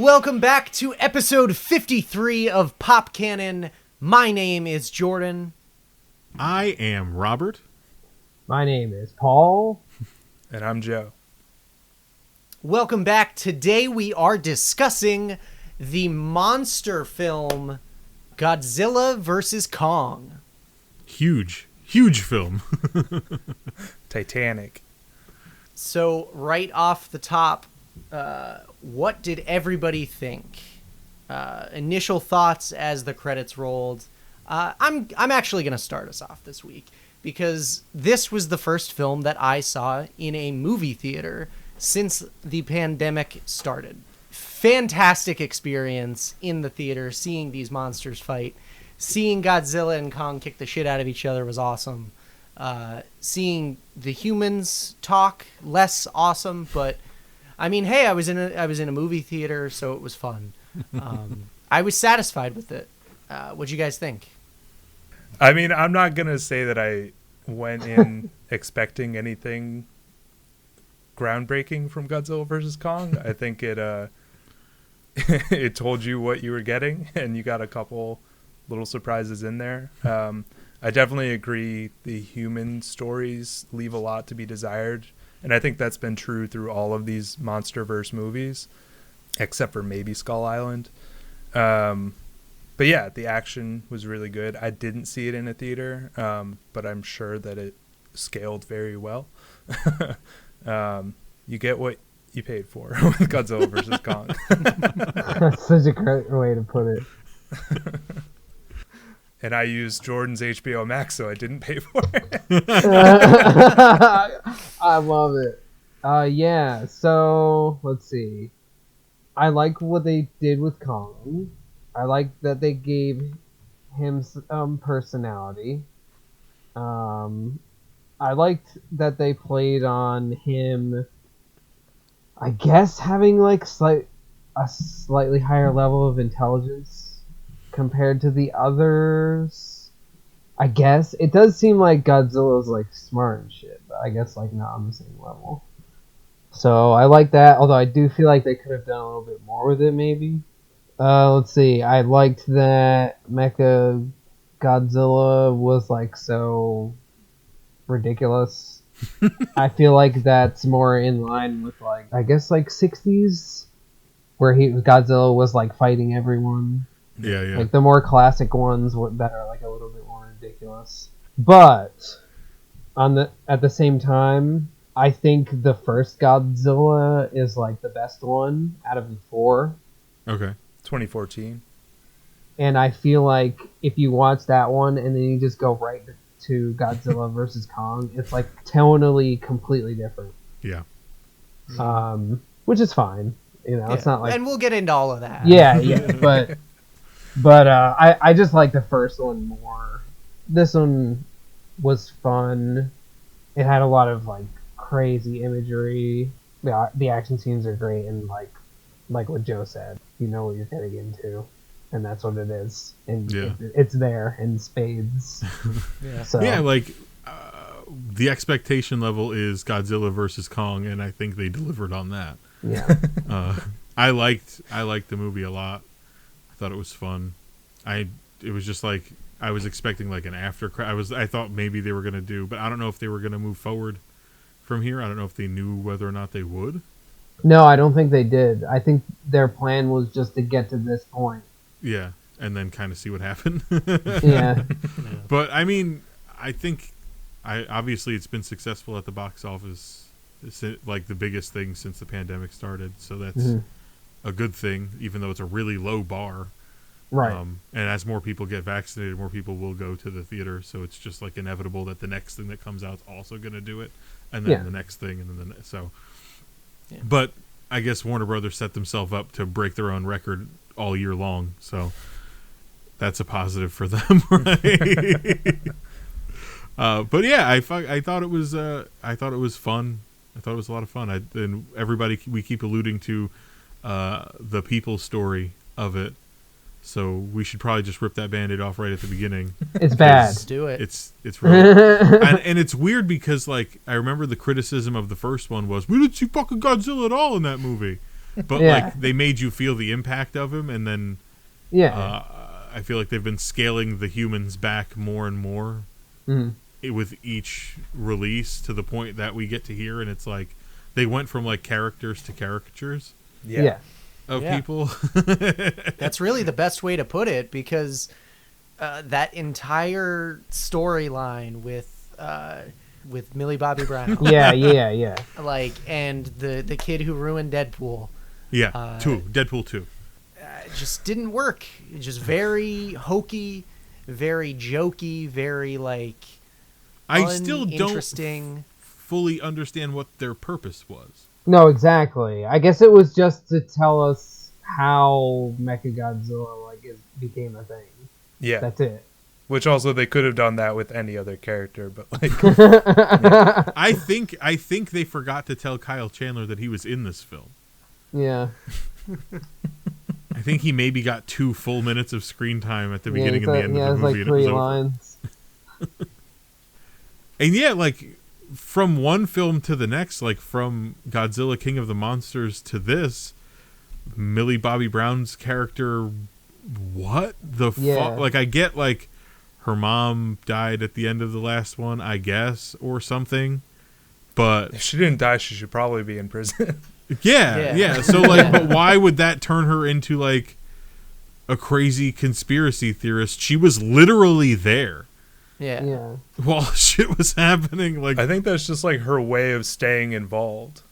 welcome back to episode 53 of Pop Kannon. My name is Jordan. I am Robert. My name is Paul. And I'm Joe. Welcome back. Today we are discussing the monster film Godzilla vs. Kong. Huge film. Titanic. So right off the top, what did everybody think? Initial thoughts as the credits rolled. I'm actually going to start us off this week because this was the first film that I saw in a movie theater since the pandemic started. Fantastic experience in the theater, seeing these monsters fight. Seeing Godzilla and Kong kick the shit out of each other was awesome. Seeing the humans talk, less awesome, but I mean, hey, I was in a movie theater, so it was fun. I was satisfied with it. What'd you guys think? I mean, I'm not going to say that I went in expecting anything groundbreaking from Godzilla vs. Kong. I think it it told you what you were getting, and you got a couple little surprises in there. I definitely agree the human stories leave a lot to be desired, and I think that's been true through all of these Monsterverse movies, except for maybe Skull Island. But yeah, the action was really good. I didn't see it in a theater, but I'm sure that it scaled very well. You get what you paid for with Godzilla vs. Kong. That's such a great way to put it. And I used Jordan's HBO Max, so I didn't pay for it. I love it. Yeah, so let's see. I like what they did with Kong. I like that they gave him some personality. I liked that they played on him, I guess, having like a slightly higher level of intelligence compared to the others. I guess it does seem like Godzilla's like smart and shit, but I guess like not on the same level. So I like that, although I do feel like they could have done a little bit more with it maybe. Let's see, I liked that Mechagodzilla was like so ridiculous. I feel like that's more in line with like, I guess like 60s where Godzilla was like fighting everyone. Yeah. Like the more classic ones that are like a little bit more ridiculous. But at the same time, I think the first Godzilla is like the best one out of the four. Okay. 2014. And I feel like if you watch that one and then you just go right to Godzilla vs. Kong, it's like tonally completely different. Yeah. Which is fine. You know, it's not like... And we'll get into all of that. Yeah, but I just like the first one more. This one was fun. It had a lot of like crazy imagery. The action scenes are great, and like what Joe said, you know what you're getting into, and that's what it is. And it's there in spades. Yeah. So Yeah, like the expectation level is Godzilla versus Kong, and I think they delivered on that. Yeah. I liked the movie a lot. I thought it was fun. It was just like I was expecting like an after. I thought maybe they were gonna do, but I don't know if they were gonna move forward from here. I don't know if they knew whether or not they would. No, I don't think they did. I think their plan was just to get to this point. Yeah, and then kind of see what happened. Yeah. But I mean, I think obviously it's been successful at the box office. It's like the biggest thing since the pandemic started, so that's a good thing, even though it's a really low bar. Right. And as more people get vaccinated, more people will go to the theater, so it's just like inevitable that the next thing that comes out is also going to do it, and then the next thing, and then so. Yeah. But I guess Warner Brothers set themselves up to break their own record all year long, so that's a positive for them, right? But yeah, I thought it was fun. I thought it was a lot of fun. And we keep alluding to the people story of it. So we should probably just rip that Band-Aid off right at the beginning. It's bad. Let's do it. It's really and it's weird because like I remember the criticism of the first one was we didn't see fucking Godzilla at all in that movie. but like they made you feel the impact of him, and then I feel like they've been scaling the humans back more and more with each release to the point that we get to hear, and it's like they went from like characters to caricatures of people. That's really the best way to put it, because that entire storyline with Millie Bobby Brown, like, and the kid who ruined Deadpool, Deadpool 2, just didn't work. Just very hokey, very jokey, very like. I still don't fully understand what their purpose was. No, exactly. I guess it was just to tell us how Mechagodzilla became a thing. Yeah, that's it. Which also they could have done that with any other character, but like, I think they forgot to tell Kyle Chandler that he was in this film. Yeah. I think he maybe got 2 full minutes of screen time at the beginning and the end of the movie. Like 3 lines. And like from one film to the next, like from Godzilla King of the Monsters to this, Millie Bobby Brown's character, what the fuck? Like, I get like her mom died at the end of the last one, I guess, or something, but if she didn't die, she should probably be in prison. Yeah. So like, but why would that turn her into like a crazy conspiracy theorist? She was literally there. Yeah. While shit was happening, like, I think that's just like her way of staying involved.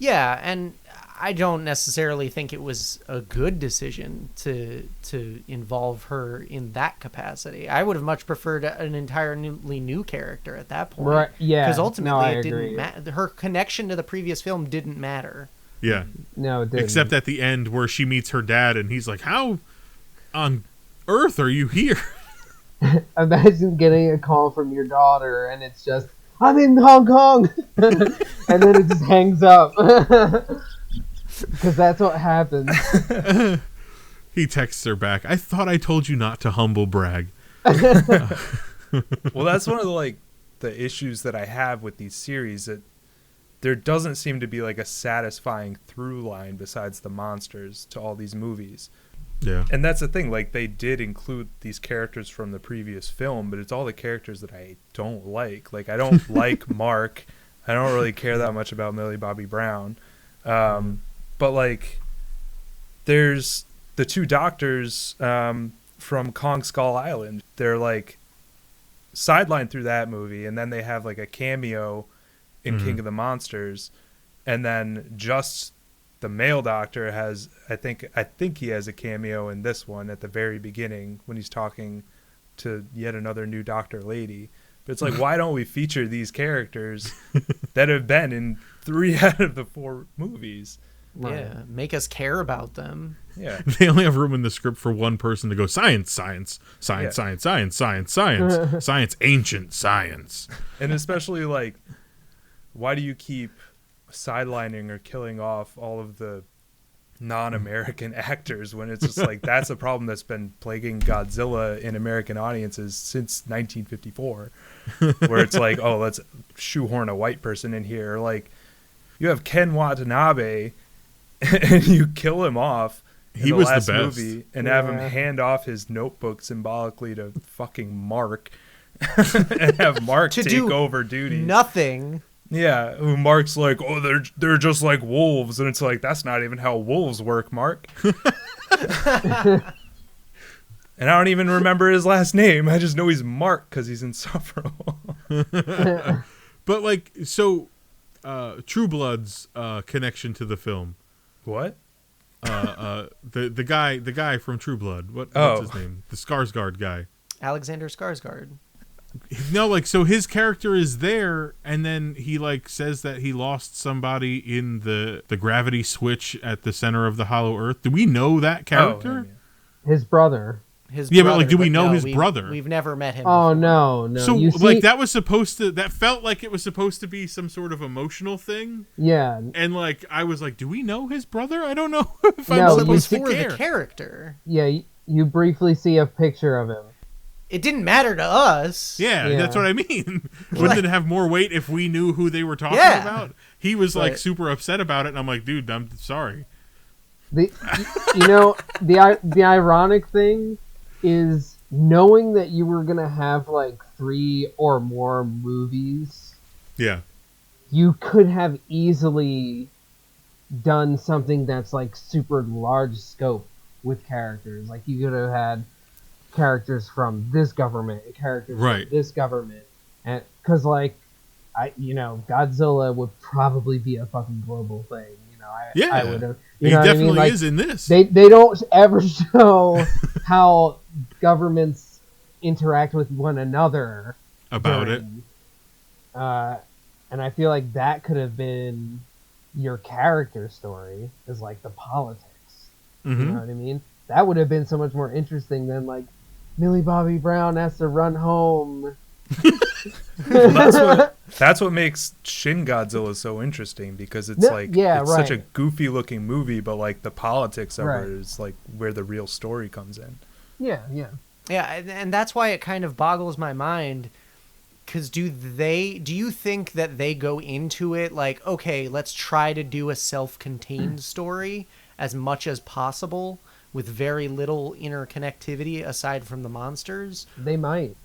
Yeah, and I don't necessarily think it was a good decision to involve her in that capacity. I would have much preferred an entirely new character at that point. Right? Yeah. Because ultimately, it didn't matter. Her connection to the previous film didn't matter. Yeah. No, it didn't. Except at the end where she meets her dad, and he's like, "How on earth are you here?" Imagine getting a call from your daughter, and it's just, "I'm in Hong Kong," and then it just hangs up. Because that's what happens. He texts her back, "I thought I told you not to humble brag." Well, that's one of the issues that I have with these series, that there doesn't seem to be like a satisfying through line besides the monsters to all these movies. Yeah. And that's the thing, like, they did include these characters from the previous film, but it's all the characters that I don't like. Like, I don't like Mark. I don't really care that much about Millie Bobby Brown. But like, there's the 2 doctors from Kong Skull Island. They're like sidelined through that movie, and then they have like a cameo in King of the Monsters, and then just the male doctor has, I think he has a cameo in this one at the very beginning when he's talking to yet another new doctor lady. But it's like, why don't we feature these characters that have been in 3 out of the 4 movies? Right. Yeah, make us care about them. Yeah. They only have room in the script for one person to go, science, science, science, science, science, science, science, science, ancient science. And especially, like, why do you keep sidelining or killing off all of the non-American actors when it's just like, that's a problem that's been plaguing Godzilla in American audiences since 1954, where it's like, oh, let's shoehorn a white person in here. Like, you have Ken Watanabe and you kill him off in the last movie and have him hand off his notebook symbolically to fucking Mark and have Mark take over duties. Nothing. Yeah, Mark's like, oh, they're just like wolves, and it's like, that's not even how wolves work, Mark. And I don't even remember his last name. I just know he's Mark because he's insufferable. But like, so True Blood's connection to the film. What? The guy from True Blood. What's his name? The Skarsgård guy. Alexander Skarsgård. No, like, so his character is there, and then he like says that he lost somebody in the gravity switch at the center of the Hollow Earth. Do we know that character? Oh, yeah. His brother. But like, do we know his brother? We've never met him. Oh, before. no. So like, that felt like it was supposed to be some sort of emotional thing. Yeah. And like, I was like, do we know his brother? I don't know if I'm It supposed was to for care. the character. Yeah, you briefly see a picture of him. It didn't matter to us. Yeah, that's what I mean. Wouldn't it have more weight if we knew who they were talking about? he was like Right. super upset about it, and I'm like, dude, I'm sorry. The ironic thing is knowing that you were gonna have like 3 or more movies. Yeah. You could have easily done something that's like super large scope with characters. Like you could have had characters from this government and characters Right. from this government, and because like Godzilla would probably be a fucking global thing. I would have. He definitely is in this. They don't ever show how governments interact with one another about it. And I feel like that could have been your character story, is like the politics. Mm-hmm. You know what I mean? That would have been so much more interesting than like Millie Bobby Brown has to run home. Well, that's what makes Shin Godzilla so interesting, because it's such a goofy looking movie, but like the politics of it is like where the real story comes in. Yeah. And that's why it kind of boggles my mind. Because do you think that they go into it like, okay, let's try to do a self-contained story as much as possible with very little interconnectivity aside from the monsters? They might.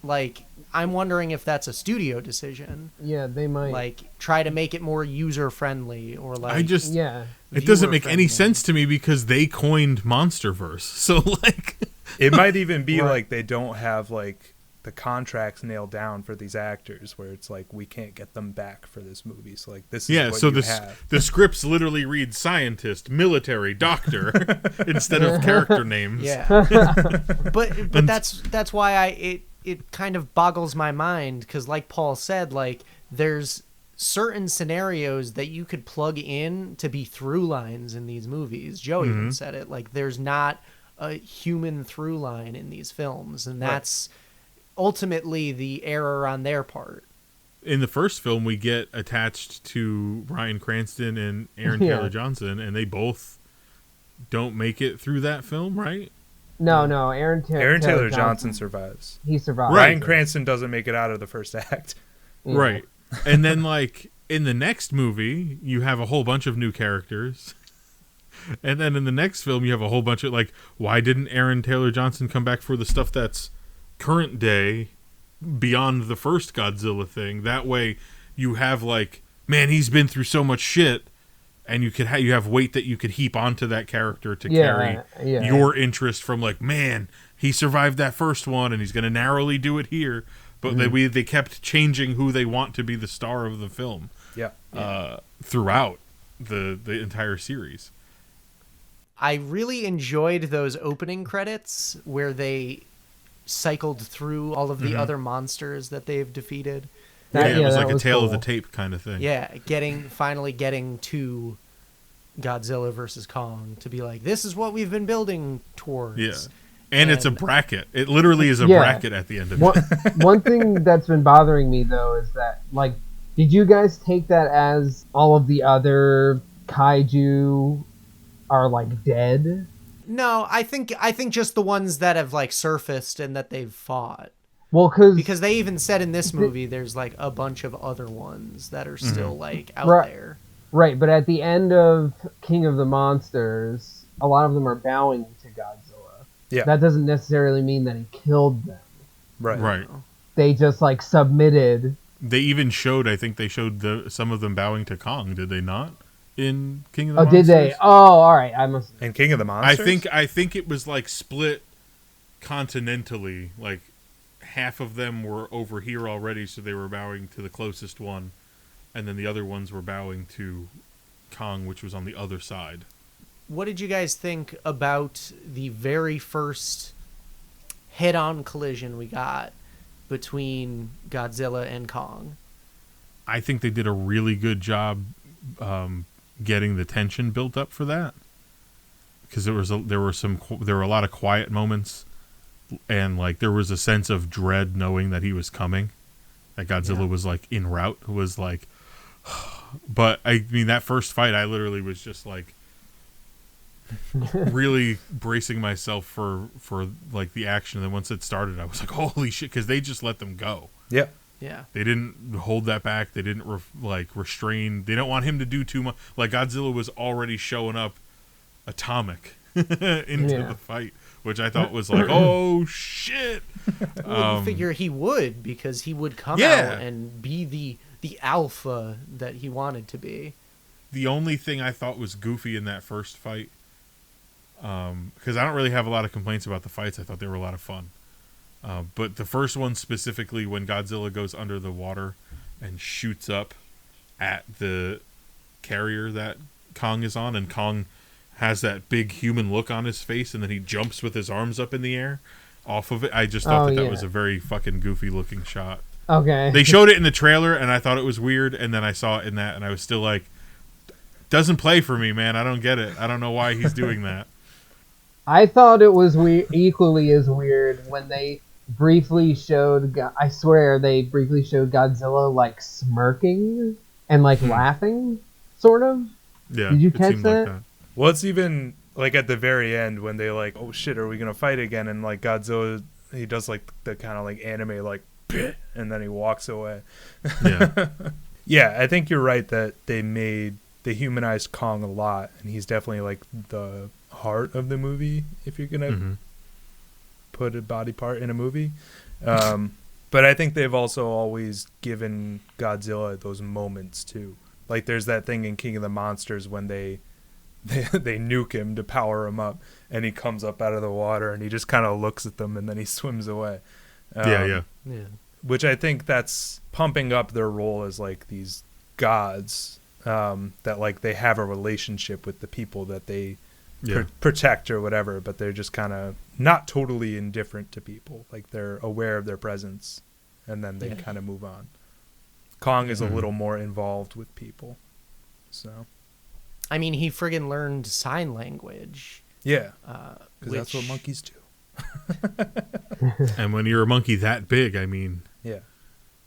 Like, I'm wondering if that's a studio decision. Yeah, they might. Like, try to make it more user-friendly or like... It doesn't make any sense to me because they coined Monsterverse. So, like... It might even be like they don't have, like, the contracts nailed down for these actors, where it's like, we can't get them back for this movie. So, like, this is what you have. The scripts literally read scientist, military, doctor, instead of character names. Yeah. but that's why it kind of boggles my mind, because like Paul said, like, there's certain scenarios that you could plug in to be through lines in these movies. Joe even said it, like, there's not a human through line in these films, and that's ultimately the error on their part. In the first film, we get attached to Bryan Cranston and Aaron Taylor Johnson, and they both don't make it through that film, right? No, Aaron Taylor Johnson survives. He survives. Bryan Cranston doesn't make it out of the first act. Yeah. Right. And then, like, in the next movie, you have a whole bunch of new characters. And then in the next film, you have a whole bunch of, like, why didn't Aaron Taylor Johnson come back for the stuff that's current day beyond the first Godzilla thing? That way you have, like, man, he's been through so much shit, and you could you have weight that you could heap onto that character to carry your interest from, like, man, he survived that first one and he's going to narrowly do it here. But they kept changing who they want to be the star of the film throughout the entire series. I really enjoyed those opening credits where they cycled through all of the other monsters that they've defeated. It was like a tale of the tape kind of thing. Yeah, finally getting to Godzilla versus Kong to be like, this is what we've been building towards. Yeah. And it's a bracket. It literally is a bracket at the end of it. One thing that's been bothering me, though, is that, like, did you guys take that as all of the other kaiju are, like, dead? No, I think just the ones that have, like, surfaced and that they've fought. Well, because they even said in this movie there's, like, a bunch of other ones that are still, like, out there. Right, but at the end of King of the Monsters, a lot of them are bowing to Godzilla. Yeah. That doesn't necessarily mean that he killed them. Right. They just, like, submitted. They even showed, I think they showed some of them bowing to Kong, did they not? In King of the Monsters? Oh, did they? Oh, all right. I must. In King of the Monsters? I think it was, like, split continentally. Like, half of them were over here already, so they were bowing to the closest one, and then the other ones were bowing to Kong, which was on the other side. What did you guys think about the very first head-on collision we got between Godzilla and Kong? I think they did a really good job getting the tension built up for that, because there were a lot of quiet moments, and, like, there was a sense of dread knowing that he was coming, that Godzilla was, like, en route, was like. But I mean, that first fight, I literally was just like really bracing myself for like the action. And then once it started, I was like, holy shit, because they just let them go. Yeah. Yeah. They didn't hold that back. They didn't restrain. They don't want him to do too much. Like Godzilla was already showing up atomic into the fight, which I thought was like, oh shit. Well, you figure he would, because he would come out and be the alpha that he wanted to be. The only thing I thought was goofy in that first fight, because I don't really have a lot of complaints about the fights. I thought they were a lot of fun. But the first one specifically, when Godzilla goes under the water and shoots up at the carrier that Kong is on, and Kong has that big human look on his face, and then he jumps with his arms up in the air off of it. I just thought that was a very fucking goofy looking shot. Okay. They showed it in the trailer, and I thought it was weird, and then I saw it in that, and I was still like, doesn't play for me, man. I don't get it. I don't know why he's doing that. I thought it was equally as weird when they briefly showed, I swear they briefly showed Godzilla like smirking and like laughing, sort of. Yeah. Did you catch that? Like that? Well, it's even like at the very end when they like, oh shit, are we gonna fight again? And like Godzilla, he does like the kind of like anime like, and then he walks away. Yeah. Yeah, I think you're right that they humanized Kong a lot, and he's definitely like the heart of the movie if you're gonna put a body part in a movie. But I think they've also always given Godzilla those moments too. Like there's that thing in King of the Monsters when they nuke him to power him up, and he comes up out of the water and he just kind of looks at them and then he swims away. Yeah. Which I think that's pumping up their role as like these gods, that like they have a relationship with the people that they protect or whatever, but they're just kind of not totally indifferent to people. Like they're aware of their presence, and then they kind of move on. Kong is a little more involved with people. So, I mean, he friggin' learned sign language. Yeah, because that's what monkeys do. And when you're a monkey that big, I mean, yeah,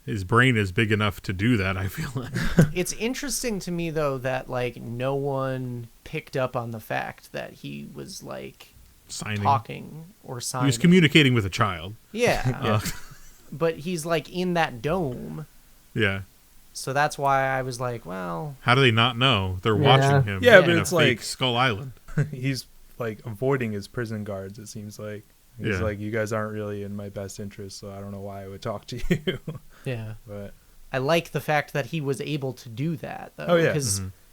his brain is big enough to do that, I feel like. It's interesting to me, though, that, like, no one picked up on the fact that he was, like, talking or signing. He was communicating with a child. Yeah. But he's, like, in that dome. Yeah. So that's why I was like, well... How do they not know? They're watching him but in it's a like fake Skull Island. He's, like, avoiding his prison guards, it seems like. He's like, you guys aren't really in my best interest, so I don't know why I would talk to you. Yeah. But I like the fact that he was able to do that, though. Oh, yeah.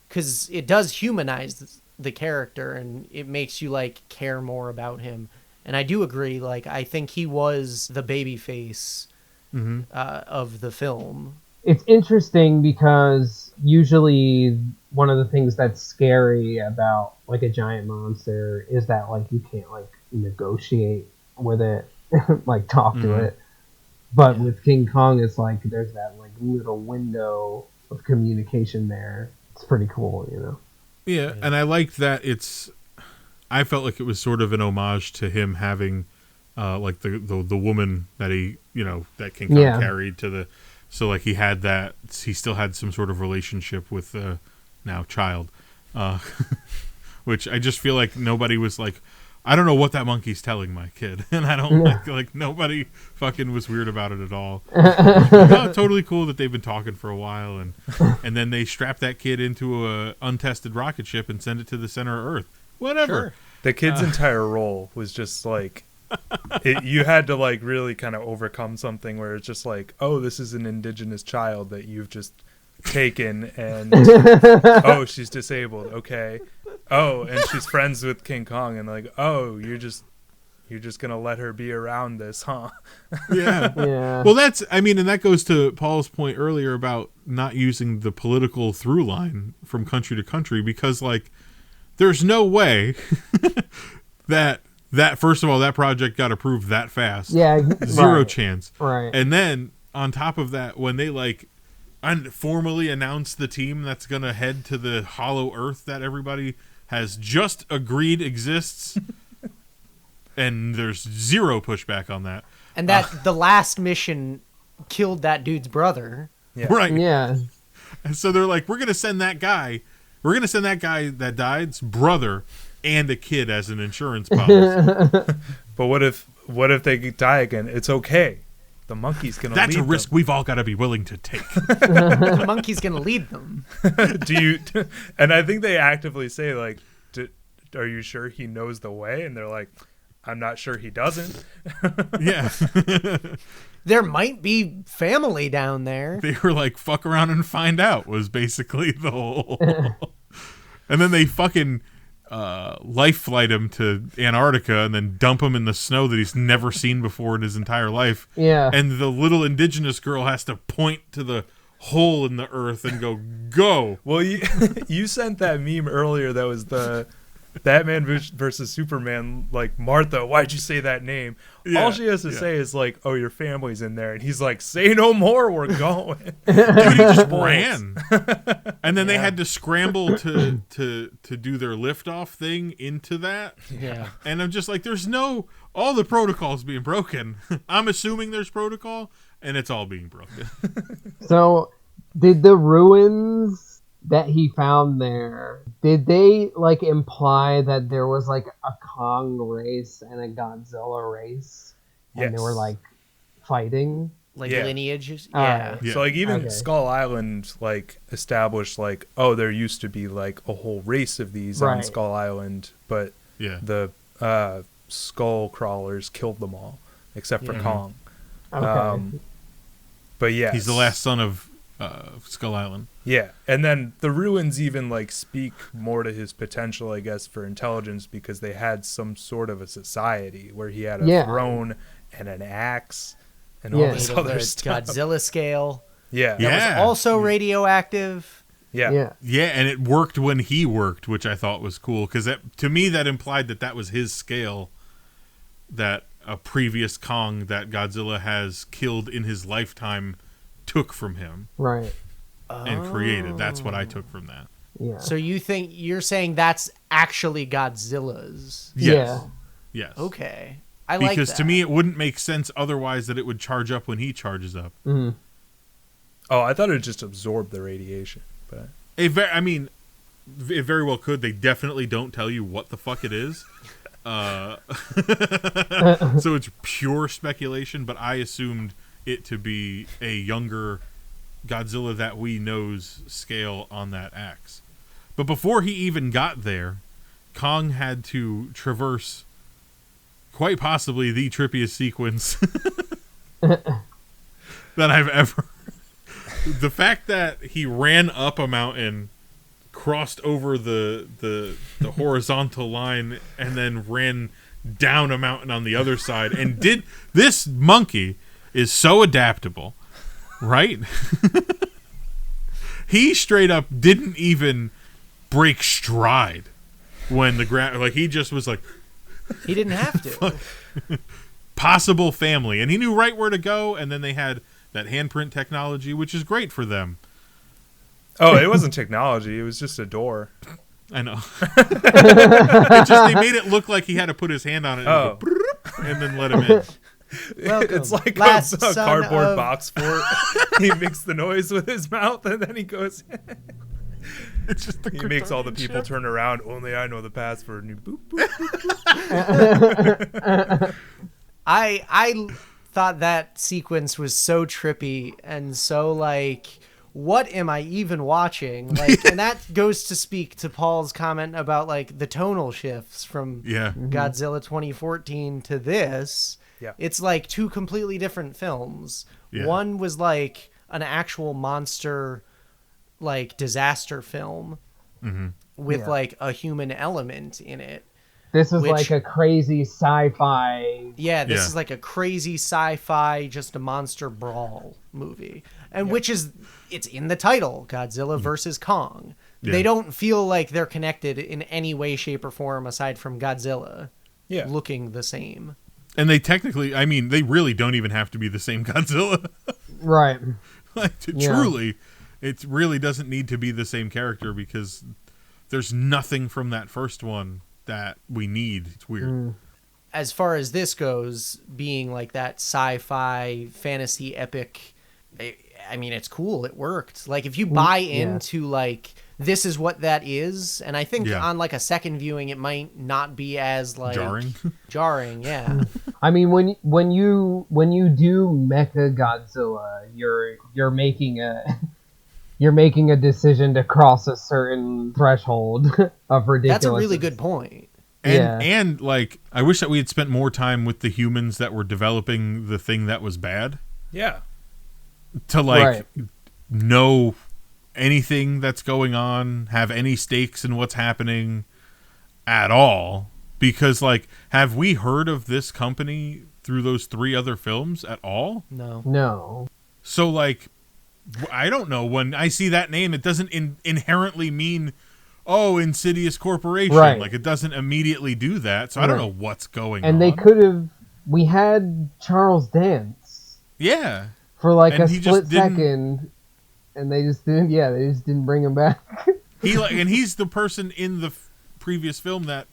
Because it does humanize the character, and it makes you, like, care more about him. And I do agree, like, I think he was the baby face of the film. It's interesting because usually one of the things that's scary about, like, a giant monster is that, like, you can't, like, negotiate with it, like, talk to it. But with King Kong, it's like there's that, like, little window of communication there. It's pretty cool, you know? Yeah, and I liked that I felt like it was sort of an homage to him having, like, the woman that he, you know, that King Kong carried to the... So, like, he still had some sort of relationship with the now child, which I just feel like nobody was like, I don't know what that monkey's telling my kid, and I don't like nobody fucking was weird about it at all. No, totally cool that they've been talking for a while, and then they strap that kid into a untested rocket ship and send it to the center of Earth. Whatever. Sure. the kid's entire role was just like, you had to like really kind of overcome something where it's just like, oh, this is an indigenous child that you've just taken, and oh, she's disabled, okay, oh, and she's friends with King Kong, and like, oh, you're just gonna let her be around this, huh? Yeah. Well, and that goes to Paul's point earlier about not using the political through line from country to country, because like there's no way that first of all that project got approved that fast. Yeah. Zero chance. Right. And then on top of that, when they like formally announce the team that's gonna head to the hollow earth that everybody has just agreed exists, and there's zero pushback on that. And that the last mission killed that dude's brother. Yeah. Right. Yeah. And so they're like, we're going to send that guy that died's brother and a kid as an insurance policy. But what if they die again? It's okay. the monkey's gonna. That's lead a risk them. we've all got to be willing to take. The monkey's gonna lead them. Do you? And I think they actively say like, "Are you sure he knows the way?" And they're like, "I'm not sure he doesn't." Yeah. There might be family down there. They were like, fuck around and find out, was basically the whole. And then they fucking life flight him to Antarctica and then dump him in the snow that he's never seen before in his entire life. Yeah. And the little indigenous girl has to point to the hole in the earth and go. Well, you sent that meme earlier that was the Batman versus Superman, like, Martha, why'd you say that name? Yeah, All she has to say is like, oh, your family's in there. And he's like, say no more, we're going. Dude, he just ran. And then they had to scramble to do their liftoff thing into that. Yeah. And I'm just like, all the protocol's being broken. I'm assuming there's protocol, and it's all being broken. So, did the ruins that he found there, did they like imply that there was like a Kong race and a Godzilla race, and they Yes. were like fighting? Like Yeah. lineages. Alright. Yeah. So like even Okay. Skull Island like established like, oh, there used to be like a whole race of these on Right. Skull Island, but Yeah. the skull crawlers killed them all except for Yeah. Kong. Okay. But yeah, He's the last son of Skull Island. Yeah, and then the ruins even like speak more to his potential, I guess, for intelligence because they had some sort of a society where he had a throne and an axe and all Yeah. this Made of other the stuff. Godzilla scale. Yeah, Yeah. That was also radioactive. yeah, Yeah. Yeah, and it worked when he worked, which I thought was cool because to me that implied that was his scale, that a previous Kong that Godzilla has killed in his lifetime took from him Right. and created. That's what I took from that. Yeah. So you're saying that's actually Godzilla's? Yes. Yeah. Yes. Okay, I like Because that. to me it wouldn't make sense otherwise that it would charge up when he charges up. Mhm. Oh, I thought it just absorbed the radiation, but It very well could. They definitely don't tell you what the fuck it is. So it's pure speculation, but I assumed it to be a younger Godzilla that we know's scale on that axe. But before he even got there, Kong had to traverse quite possibly the trippiest sequence that I've ever. The fact that he ran up a mountain, crossed over the horizontal line, and then ran down a mountain on the other side, and this monkey is so adaptable, right? He straight up didn't even break stride when the ground, like he just was like he didn't have to. possible family, and he knew right where to go. And then they had that handprint technology, which is great for them. oh, it wasn't technology; it was just a door. I know. It just, they made it look like he had to put his hand on it and, go, and then let him in. Welcome. It's like Last a son cardboard of- box fort. He makes the noise with his mouth, and then he goes. It's just the He makes all the Kryptonian people ship. turn around. Only I know the password. And you boop, boop. I thought that sequence was so trippy and so like, what am I even watching? Like, and that goes to speak to Paul's comment about like the tonal shifts from Yeah. Godzilla 2014 to this. Yeah. It's like two completely different films. Yeah. One was like an actual monster, like disaster film with Yeah. like a human element in it. This is Which- like a crazy sci-fi. Yeah, this Yeah. is like a crazy sci-fi, just a monster brawl movie. And which is, it's in the title, Godzilla versus Kong. Yeah. They don't feel like they're connected in any way, shape, or form aside from Godzilla Yeah. looking the same. And they technically, I mean, they really don't even have to be the same Godzilla. Right. Like, truly, it really doesn't need to be the same character because there's nothing from that first one that we need. It's weird. As far as this goes, being like that sci-fi fantasy epic, I mean, it's cool. It worked. Like, if you buy into like, this is what that is, and I think Yeah. on like a second viewing, it might not be as like Jarring. jarring, yeah. I mean, when you do Mechagodzilla, you're making a decision to cross a certain threshold of ridiculous. That's a really good point. And like, I wish that we had spent more time with the humans that were developing the thing that was bad. Yeah. To like know anything that's going on, have any stakes in what's happening at all. Because like, have we heard of this company through those 3 other films at all? No. So like, I don't know. When I see that name, it doesn't inherently mean, oh, Insidious Corporation. Right. Like, it doesn't immediately do that. So I don't know what's going on. And they could have. We had Charles Dance. Yeah. For like a split second, and they just didn't. Yeah, they just didn't bring him back. And he's the person in the previous film that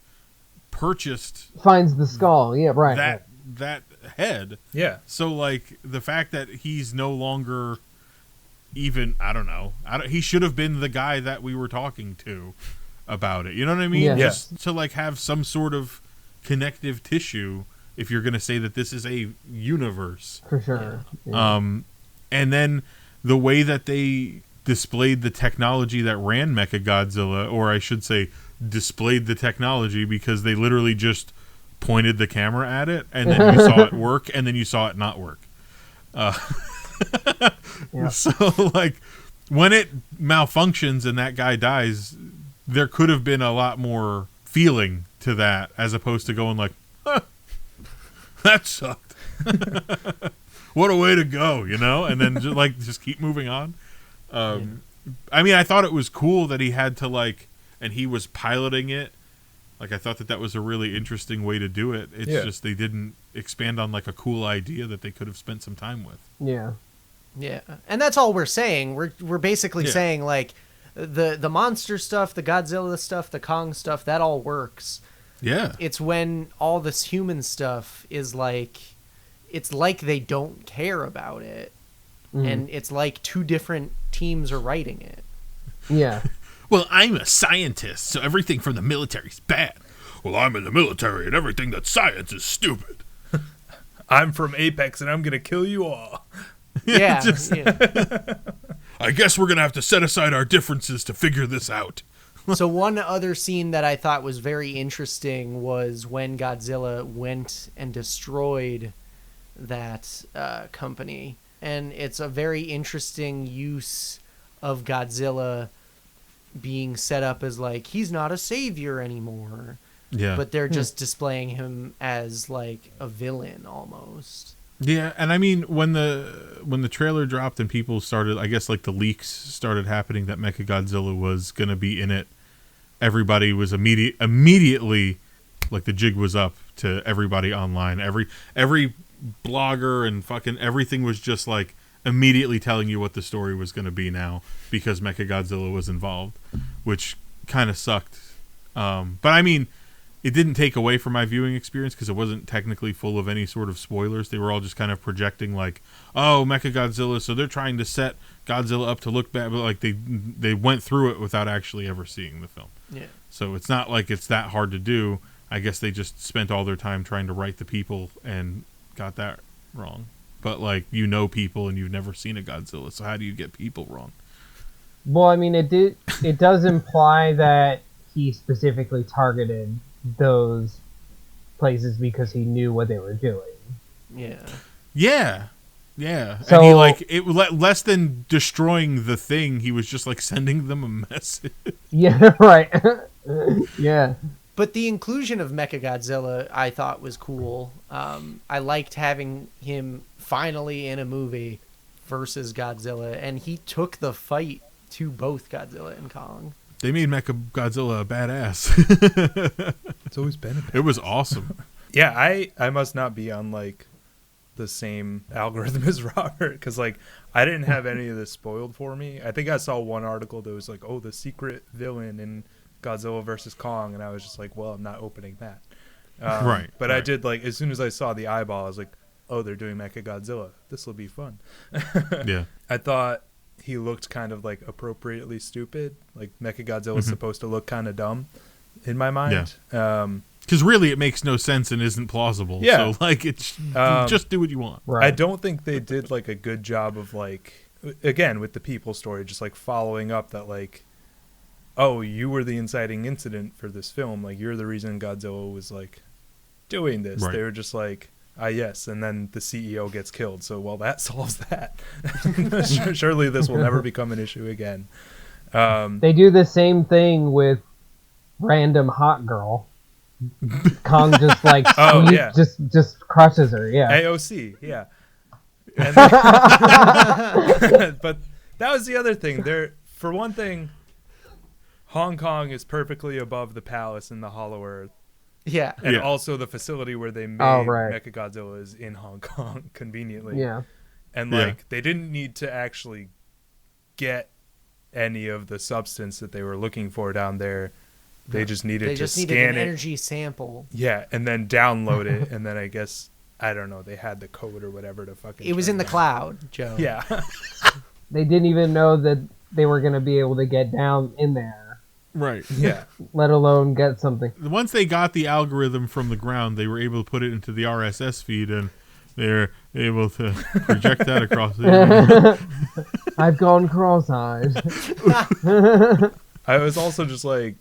finds the skull. Yeah, right. That head. Yeah. So like, the fact that he's no longer even, I don't know, he should have been the guy that we were talking to about it. You know what I mean? Yeah. Just to like have some sort of connective tissue if you're going to say that this is a universe. For sure. Yeah. And then the way that they displayed the technology that ran Mechagodzilla, or I should say displayed the technology, because they literally just pointed the camera at it and then you saw it work and then you saw it not work. So like, when it malfunctions and that guy dies, there could have been a lot more feeling to that, as opposed to going like, huh, that sucked. What a way to go, you know? And then just keep moving on. I mean, I thought it was cool that he had to like, and he was piloting it. Like, I thought that was a really interesting way to do it. It's just they didn't expand on like a cool idea that they could have spent some time with. Yeah. Yeah, and that's all we're saying. We're basically saying like the monster stuff, the Godzilla stuff, the Kong stuff, that all works. Yeah. It's when all this human stuff is like, it's like they don't care about it, and it's like 2 different teams are writing it. Yeah. Well, I'm a scientist, so everything from the military is bad. Well, I'm in the military, and everything that's science is stupid. I'm from Apex, and I'm going to kill you all. Yeah. I guess we're going to have to set aside our differences to figure this out. So one other scene that I thought was very interesting was when Godzilla went and destroyed that company. And it's a very interesting use of Godzilla being set up as like, he's not a savior anymore. Yeah. But they're just displaying him as like a villain almost. Yeah, and I mean, when the trailer dropped and people started, I guess like the leaks started happening that Mechagodzilla was going to be in it, everybody was immediately like, the jig was up to everybody online. Every blogger and fucking everything was just like immediately telling you what the story was going to be now, because Mechagodzilla was involved, which kind of sucked. But I mean, it didn't take away from my viewing experience, because it wasn't technically full of any sort of spoilers. They were all just kind of projecting like, oh, Mechagodzilla, so they're trying to set Godzilla up to look bad, but like they went through it without actually ever seeing the film. Yeah. So it's not like it's that hard to do. I guess they just spent all their time trying to write the people and got that wrong. But like, you know people and you've never seen a Godzilla, so how do you get people wrong? Well, I mean, it does imply that he specifically targeted those places because he knew what they were doing. Yeah. So, and he like, it less than destroying the thing, he was just like sending them a message. Yeah, right. Yeah. But the inclusion of Mechagodzilla I thought was cool. I liked having him finally in a movie versus Godzilla, and he took the fight to both Godzilla and Kong. They made Mechagodzilla a badass. It's always been a badass. It was awesome. Yeah, I must not be on like the same algorithm as Robert, because like I didn't have any of this spoiled for me. I think I saw one article that was like, oh, the secret villain in Godzilla versus Kong, and I was just like, well, I'm not opening that. Right. But I did, like, as soon as I saw the eyeball, I was like, oh, they're doing Mechagodzilla. This will be fun. Yeah. I thought he looked kind of like appropriately stupid. Like Mechagodzilla is supposed to look kind of dumb in my mind. Yeah. Because really, it makes no sense and isn't plausible. Yeah. So, like, it's just do what you want. Right. I don't think they did like a good job of like, again, with the people story, just like following up that like, oh, you were the inciting incident for this film. Like, you're the reason Godzilla was like doing this. Right. They were just like, yes. And then the CEO gets killed. So, well, that solves that. Surely this will never become an issue again. They do the same thing with random hot girl. Kong just like just crushes her. Yeah. AOC. Yeah. And but that was the other thing. There, for one thing, Hong Kong is perfectly above the palace in the Hollow Earth. Yeah. And also the facility where they made Mechagodzilla is in Hong Kong, conveniently. Yeah. And like they didn't need to actually get any of the substance that they were looking for down there. They just needed to scan an energy sample. Yeah, and then download it, and then I guess, I don't know, they had the code or whatever to fucking... It was in the cloud, Joe. Yeah. They didn't even know that they were going to be able to get down in there. Right. Yeah. Let alone get something. Once they got the algorithm from the ground, they were able to put it into the RSS feed, and they're able to project that across the I've gone cross-eyed. I was also just like,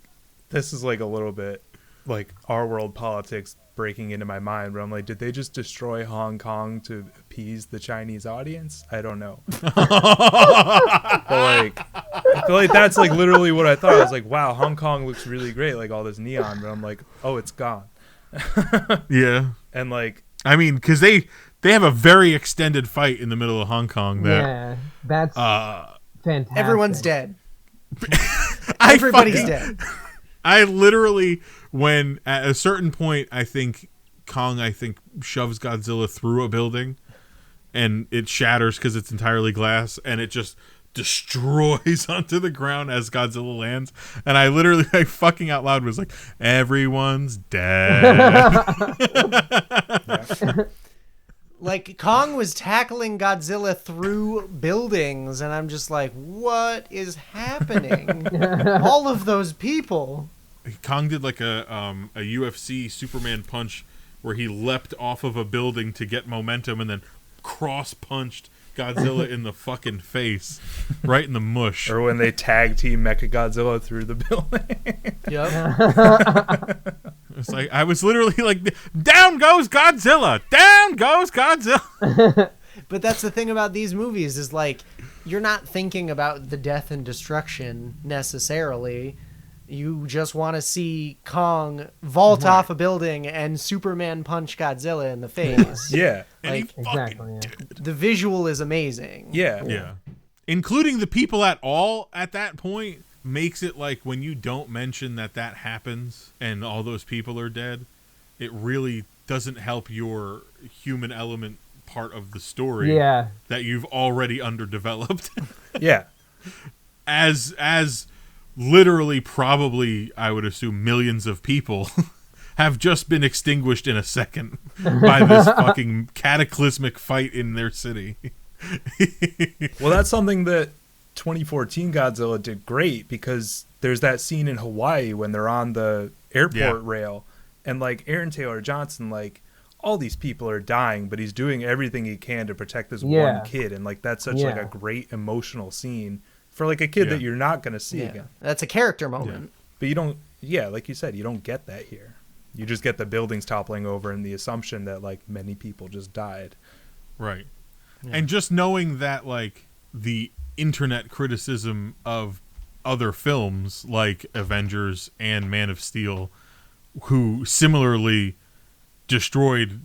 this is like a little bit like our world politics breaking into my mind, but I'm like, did they just destroy Hong Kong to appease the Chinese audience? I don't know. But like, I feel like that's like literally what I thought. I was like, wow, Hong Kong looks really great, like all this neon, but I'm like, oh, it's gone. Yeah. And like, I mean, because they have a very extended fight in the middle of Hong Kong. Yeah, that's fantastic. Everyone's dead. Everybody's dead. I literally, when at a certain point, I think Kong, shoves Godzilla through a building, and it shatters because it's entirely glass, and it just destroys onto the ground as Godzilla lands. And I literally, fucking out loud was like, everyone's dead. Like, Kong was tackling Godzilla through buildings, and I'm just like, what is happening? All of those people. Kong did like a UFC Superman punch where he leapt off of a building to get momentum and then cross-punched Godzilla in the fucking face, right in the mush. or when they tag team Mechagodzilla through the building. Yep. It's like, I was literally like, down goes Godzilla! Down goes Godzilla! But that's the thing about these movies is, like, you're not thinking about the death and destruction necessarily. You just want to see Kong vault off a building and Superman punch Godzilla in the face. Yeah. Like, Exactly. Yeah. the visual is amazing. Yeah. Yeah. Including the people at all at that point makes it like when you don't mention that happens and all those people are dead, it really doesn't help your human element part of the story that you've already underdeveloped. Yeah. As literally probably, I would assume, millions of people have just been extinguished in a second by this fucking cataclysmic fight in their city. Well, that's something that 2014 Godzilla did great, because there's that scene in Hawaii when they're on the airport rail, and like Aaron Taylor Johnson, like, all these people are dying, but he's doing everything he can to protect this one kid, and like that's such like a great emotional scene for like a kid that you're not going to see again. That's a character moment. But you don't, like you said, you don't get that here. You just get the buildings toppling over and the assumption that like many people just died. Right. Yeah. And just knowing that like the internet criticism of other films like Avengers and Man of Steel, who similarly destroyed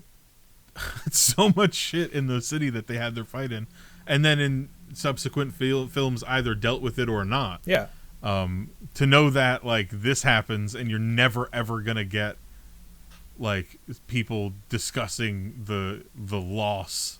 so much shit in the city that they had their fight in, and then in subsequent films either dealt with it or not. Yeah. To know that like this happens and you're never ever gonna get like people discussing the loss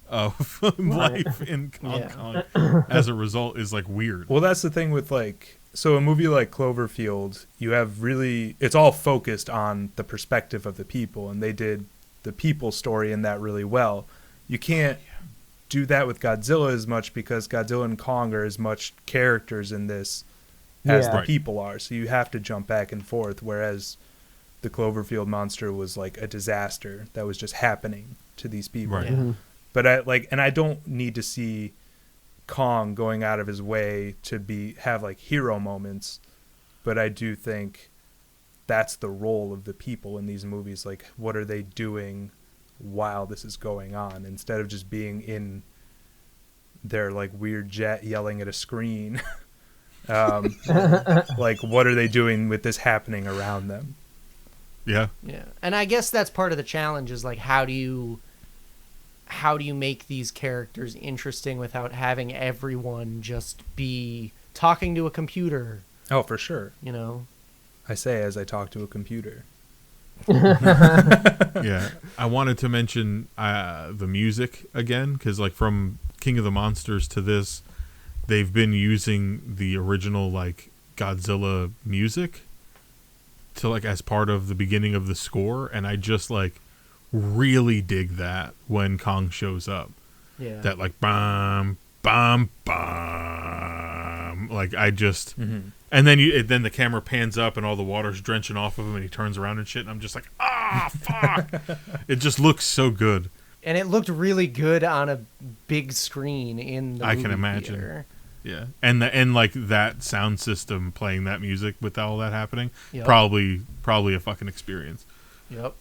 of life in Hong Kong as a result is like weird. Well, that's the thing with like, so a movie like Cloverfield, you have really, it's all focused on the perspective of the people, and they did the people story in that really well. You can't do that with Godzilla as much, because Godzilla and Kong are as much characters in this as the people are. So you have to jump back and forth. Whereas the Cloverfield monster was like a disaster that was just happening to these people. Right. Mm-hmm. But I don't need to see Kong going out of his way to have like hero moments, but I do think that's the role of the people in these movies. Like, what are they doing while this is going on, instead of just being in their like weird jet yelling at a screen? Like, what are they doing with this happening around them? Yeah. And I guess that's part of the challenge, is like, how do you make these characters interesting without having everyone just be talking to a computer? Oh, for sure. You know, I say as I talk to a computer. Yeah. I wanted to mention the music again, because like from King of the Monsters to this, they've been using the original like Godzilla music to like as part of the beginning of the score, and I just like really dig that when Kong shows up. yeah, That like bam bam bam, like I just and then the camera pans up and all the water's drenching off of him and he turns around and shit, and I'm just like, fuck. It just looks so good. and it looked really good on a big screen in the I movie can imagine. theater. Yeah, and like that sound system playing that music with all that happening, Yep. probably a fucking experience. Yep.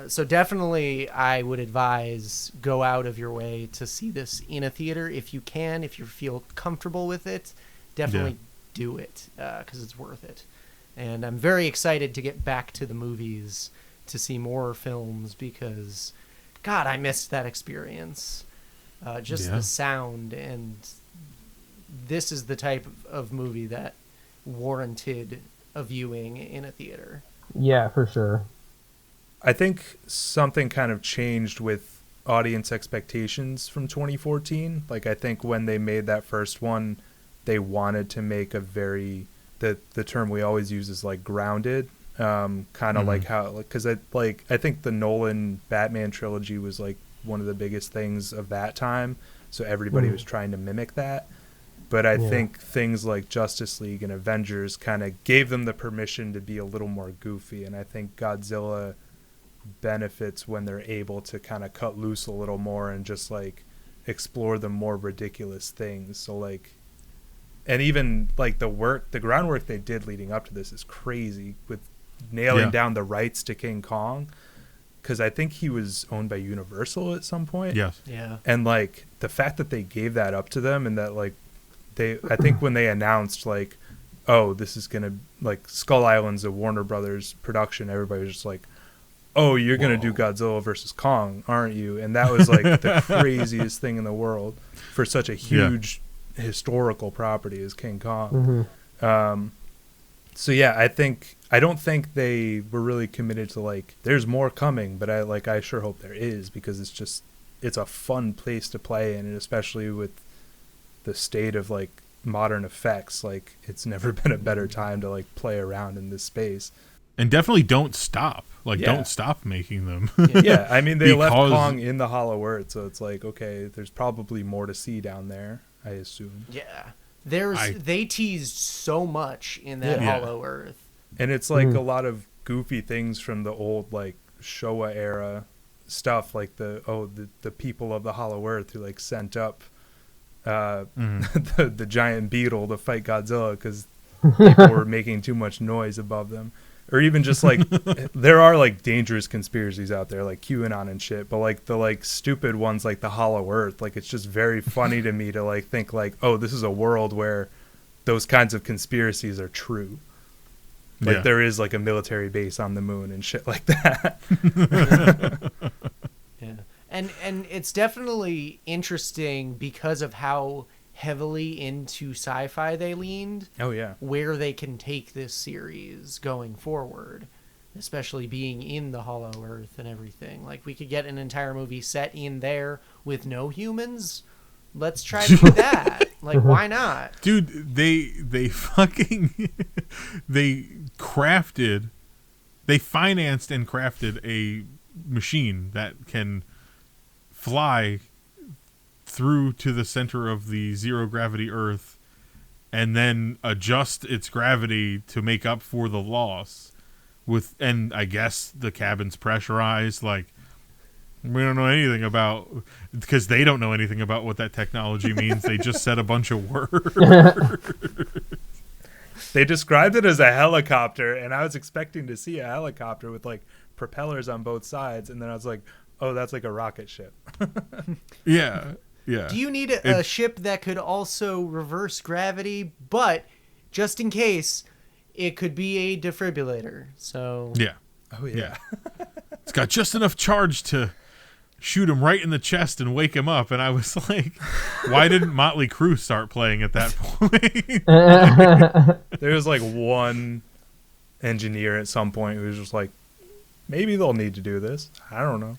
So definitely, I would advise go out of your way to see this in a theater if you can, if you feel comfortable with it. Definitely do it, because it's worth it. And I'm very excited to get back to the movies to see more films, because, God, I missed that experience. Just the sound, and this is the type of movie that warranted a viewing in a theater. Yeah, for sure. I think something kind of changed with audience expectations from 2014. Like, I think when they made that first one, they wanted to make a very, the term we always use is like grounded, kind of like how, because I think the Nolan Batman trilogy was like one of the biggest things of that time, so everybody was trying to mimic that. But I think things like Justice League and Avengers kind of gave them the permission to be a little more goofy, and I think Godzilla benefits when they're able to kind of cut loose a little more and just like explore the more ridiculous things. So like, and even like the groundwork they did leading up to this is crazy, with nailing down the rights to King Kong, because I think he was owned by Universal at some point. Yes. Yeah. And like the fact that they gave that up to them, and that like I think when they announced like, oh, this is gonna, like, Skull Island's a Warner Brothers production, everybody was just like, oh, you're going to do Godzilla versus Kong, aren't you? And that was like the craziest thing in the world for such a huge historical property as King Kong. So yeah, I don't think they were really committed to like, there's more coming, but I sure hope there is, because it's a fun place to play in, and especially with the state of like modern effects, like it's never been a better time to like play around in this space. And definitely don't stop. Like, don't stop making them. Yeah, I mean, they left Kong in the Hollow Earth, so it's like, okay, there's probably more to see down there, I assume. Yeah. They teased so much in that Hollow Earth. And it's like a lot of goofy things from the old, like, Showa era stuff, like the people of the Hollow Earth who, like, sent up the giant beetle to fight Godzilla because people were making too much noise above them. Or even just like, there are like dangerous conspiracies out there, like QAnon and shit, but like the like stupid ones, like the Hollow Earth, like it's just very funny to me to like think like, oh, this is a world where those kinds of conspiracies are true. Like there is like a military base on the moon and shit like that. Yeah. And it's definitely interesting because of how heavily into sci-fi they leaned. Oh yeah. Where they can take this series going forward, especially being in the Hollow Earth and everything. Like, we could get an entire movie set in there with no humans. Let's try to do that. Like, why not? Dude, they fucking they financed and crafted a machine that can fly through to the center of the zero gravity Earth and then adjust its gravity to make up for the loss and I guess the cabin's pressurized. Like, we don't know anything about, because they don't know anything about what that technology means. They just said a bunch of words. They described it as a helicopter, and I was expecting to see a helicopter with like propellers on both sides, and then I was like, oh, that's like a rocket ship. Yeah. Do you need a ship that could also reverse gravity, but just in case, it could be a defibrillator? So yeah. Oh yeah. It's got just enough charge to shoot him right in the chest and wake him up. And I was like, why didn't Motley Crue start playing at that point? There was like one engineer at some point who was just like, maybe they'll need to do this. I don't know.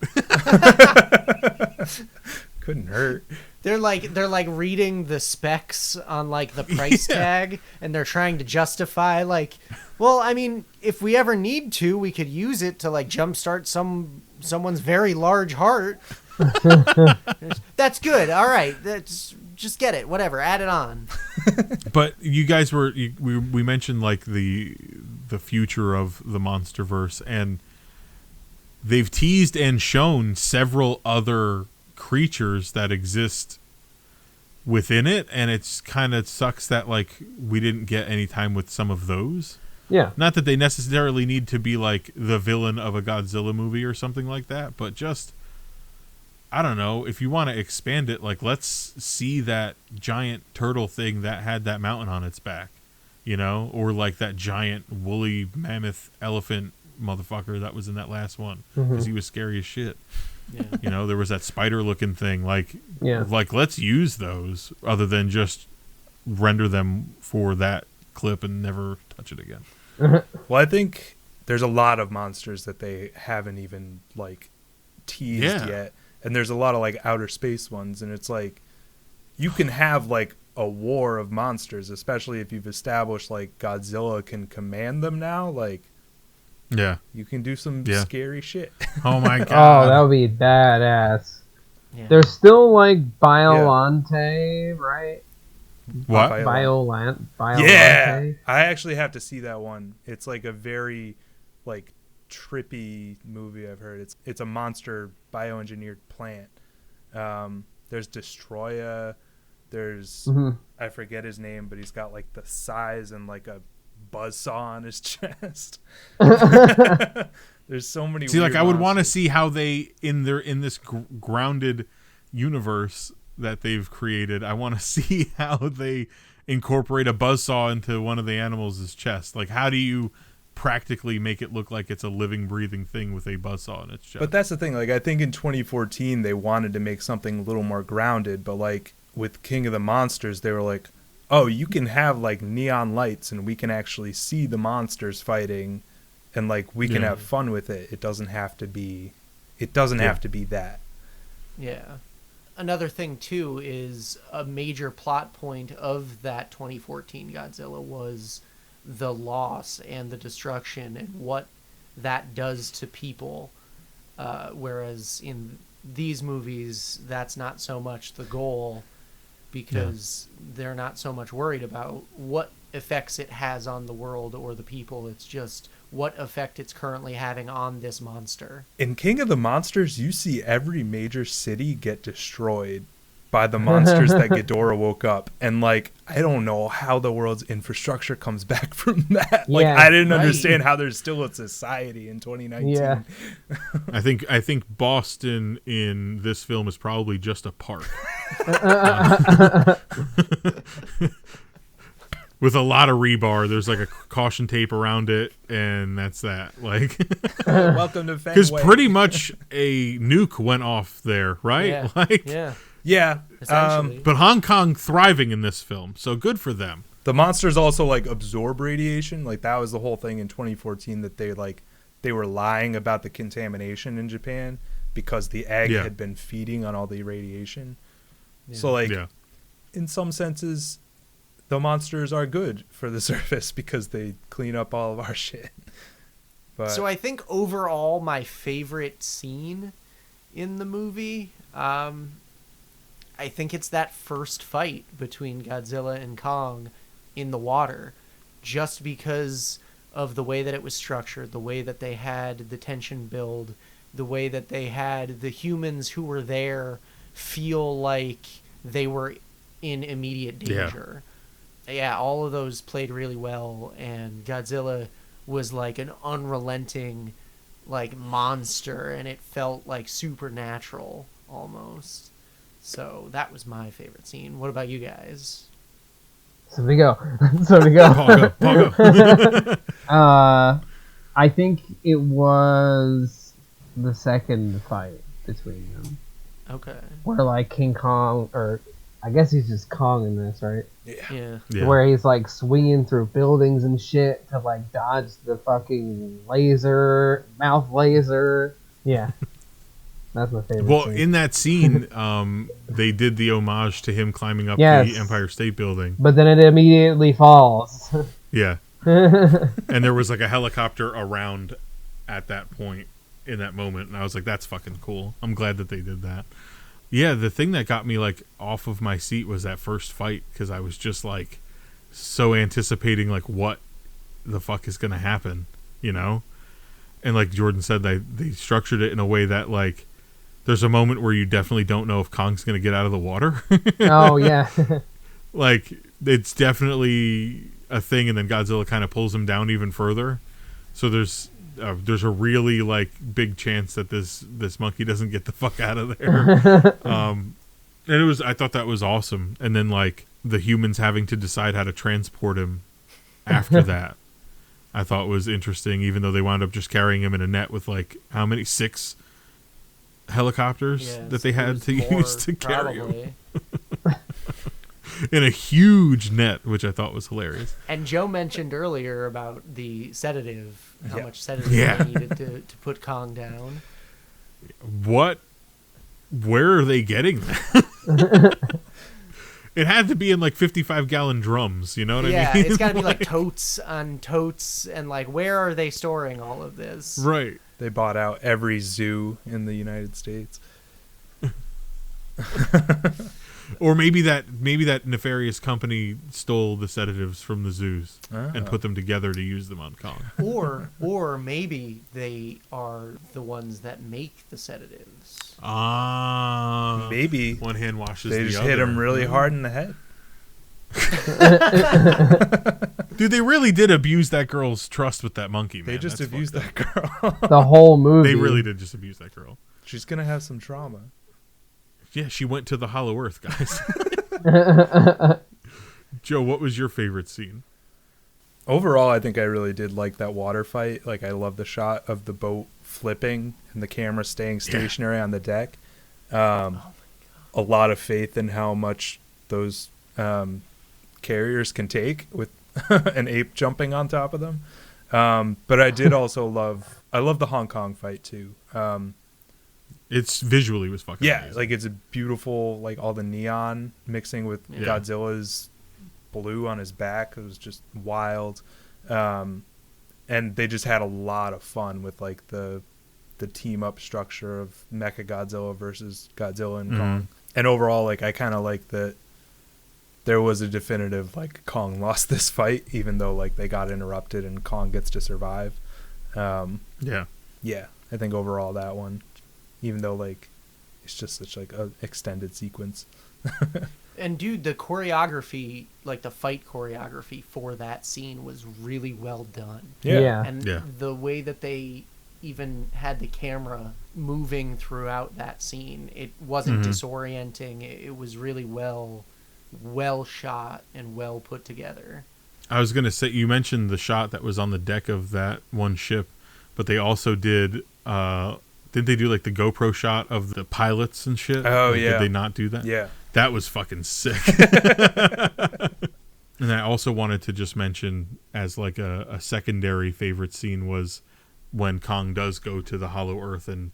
Couldn't hurt. They're like reading the specs on like the price tag, and they're trying to justify like, well, I mean, if we ever need to, we could use it to like jumpstart someone's very large heart. That's good. All right, just get it. Whatever, add it on. But you guys we mentioned like the future of the Monsterverse, and they've teased and shown several other creatures that exist within it, and it's kind of sucks that like we didn't get any time with some of those. Yeah. Not that they necessarily need to be like the villain of a Godzilla movie or something like that, but just, I don't know, if you want to expand it, like let's see that giant turtle thing that had that mountain on its back, you know, or like that giant woolly mammoth elephant motherfucker that was in that last one, because he was scary as shit. Yeah. You know, there was that spider looking thing, like let's use those other than just render them for that clip and never touch it again. Well, I think there's a lot of monsters that they haven't even like teased yet, and there's a lot of like outer space ones, and it's like you can have like a war of monsters, especially if you've established like Godzilla can command them now. Like, yeah, you can do some scary shit. Oh my god! Oh, that would be badass. Yeah. There's still like Biolante, right? What? Biolante. Yeah, I actually have to see that one. It's like a very like trippy movie. I've heard it's a monster bioengineered plant. There's Destroya. There's I forget his name, but he's got like the size and like a buzzsaw on his chest. There's so many. See, like I would want to monsters. see how they in this grounded universe that they've created. I want to see how they incorporate a buzzsaw into one of the animals' chest. Like, how do you practically make it look like it's a living, breathing thing with a buzzsaw in its chest? But that's the thing. Like, I think in 2014 they wanted to make something a little more grounded. But like with King of the Monsters, they were like, oh, you can have like neon lights and we can actually see the monsters fighting, and like we can have fun with it. It doesn't have to be. It doesn't have to be that. Yeah. Another thing too is a major plot point of that 2014 Godzilla was the loss and the destruction and what that does to people. Whereas in these movies, that's not so much the goal, because they're not so much worried about what effects it has on the world or the people. It's just what effect it's currently having on this monster. In King of the Monsters, you see every major city get destroyed by the monsters that Ghidorah woke up. And like, I don't know how the world's infrastructure comes back from that. Like, I didn't understand how there's still a society in 2019. Yeah. I think Boston in this film is probably just a park. With a lot of rebar. There's like a caution tape around it, and that's that. Like, welcome to Fenway. Because pretty much a nuke went off there, right? Yeah. Like, yeah. But Hong Kong thriving in this film, so good for them. The monsters also like absorb radiation. Like, that was the whole thing in 2014, that they were lying about the contamination in Japan because the egg had been feeding on all the radiation. Yeah. So like, in some senses, the monsters are good for the surface because they clean up all of our shit. But so I think overall my favorite scene in the movie, I think it's that first fight between Godzilla and Kong in the water, just because of the way that it was structured, the way that they had the tension build, the way that they had the humans who were there feel like they were in immediate danger. Yeah, all of those played really well, and Godzilla was like an unrelenting like monster, and it felt like supernatural almost. So that was my favorite scene. What about you guys? So we go. Paul, go. I think it was the second fight between them. Okay. Where like King Kong, or I guess he's just Kong in this, right? Yeah. Where he's like swinging through buildings and shit to like dodge the fucking mouth laser. Yeah. That's my favorite. Well, scene. in that scene, they did the homage to him climbing up Yes. the Empire State Building. But then it immediately falls. Yeah. And there was like a helicopter around at that point in that moment, and I was like, that's fucking cool. I'm glad that they did that. Yeah, the thing that got me like off of my seat was that first fight, because I was just like so anticipating like what the fuck is gonna happen, you know? And like Jordan said, they structured it in a way that like there's a moment where you definitely don't know if Kong's gonna get out of the water. Oh yeah. Like it's definitely a thing, and then Godzilla kind of pulls him down even further. So there's a really like big chance that this monkey doesn't get the fuck out of there. And I thought that was awesome. And then like the humans having to decide how to transport him after that, I thought was interesting. Even though they wound up just carrying him in a net with like how many 6 helicopters that they had to use to carry him in a huge net, which I thought was hilarious. And Joe mentioned earlier about the sedative, how much sedative they needed to put Kong down. Where are they getting that? It had to be in like 55-gallon drums, you know what I mean? Yeah, it's got to be like totes on totes, and like where are they storing all of this? Right. They bought out every zoo in the United States. Or maybe that nefarious company stole the sedatives from the zoos and put them together to use them on Kong. Or maybe they are the ones that make the sedatives. Maybe one hand washes the they other. just hit him really hard in the head. Dude, they really did abuse that girl's trust with that monkey, man. They just That's abused fucked that up. girl. The whole movie. They really did just abuse that girl. She's gonna have some trauma. Yeah, she went to the Hollow Earth, guys. Joe, what was your favorite scene? Overall, I think I really did like that water fight. Like, I love the shot of the boat flipping and the camera staying stationary on the deck. A lot of faith in how much those carriers can take with an ape jumping on top of them. But I did also love the Hong Kong fight too. It's visually was fucking amazing. Like it's a beautiful, like all the neon mixing with Godzilla's blue on his back. It was just wild. And they just had a lot of fun with like the team up structure of Mechagodzilla versus Godzilla and Kong. And overall, like I kind of like that there was a definitive like Kong lost this fight, even though like they got interrupted and Kong gets to survive. Yeah, I think overall that one, even though like it's just such like a extended sequence. And dude, the choreography, like the fight choreography for that scene was really well done. Yeah. And the way that they even had the camera moving throughout that scene, it wasn't disorienting. It was really well shot and well put together. I was going to say, you mentioned the shot that was on the deck of that one ship, but they also did didn't they do like the GoPro shot of the pilots and shit? Oh, like, yeah. Did they not do that? Yeah. That was fucking sick. And I also wanted to just mention as like a secondary favorite scene was when Kong does go to the Hollow Earth and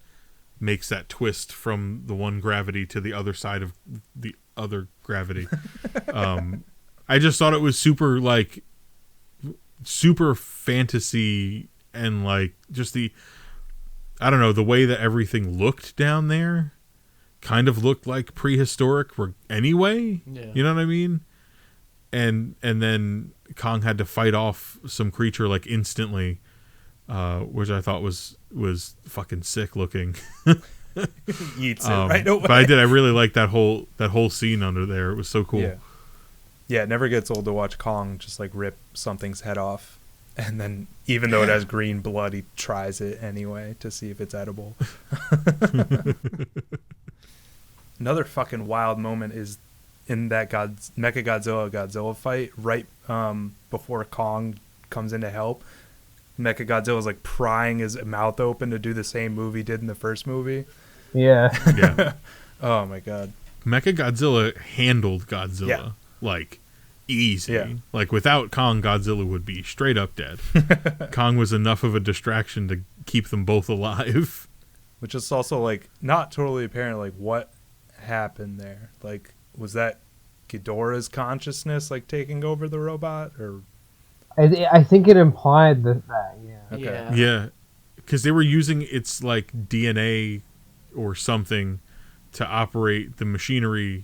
makes that twist from the one gravity to the other side of the other gravity. I just thought it was super fantasy, and like just the way that everything looked down there kind of looked like prehistoric anyway. Yeah. You know what I mean? and then Kong had to fight off some creature like instantly, which I thought was fucking sick looking. Eats it right away. But I really like that whole scene under there. It was so cool. Yeah, it never gets old to watch Kong just like rip something's head off, and then even though it has green blood, he tries it anyway to see if it's edible. Another fucking wild moment is in that Mechagodzilla fight right before Kong comes in to help. Mechagodzilla is like prying his mouth open to do the same move he did in the first movie. Yeah. Oh my god. Mechagodzilla handled Godzilla like easy. Yeah. Like without Kong, Godzilla would be straight up dead. Kong was enough of a distraction to keep them both alive. Which is also like not totally apparent like what happened there. Like was that Ghidorah's consciousness like taking over the robot, or I think it implied that yeah. Okay. Yeah, because they were using its like DNA or something to operate the machinery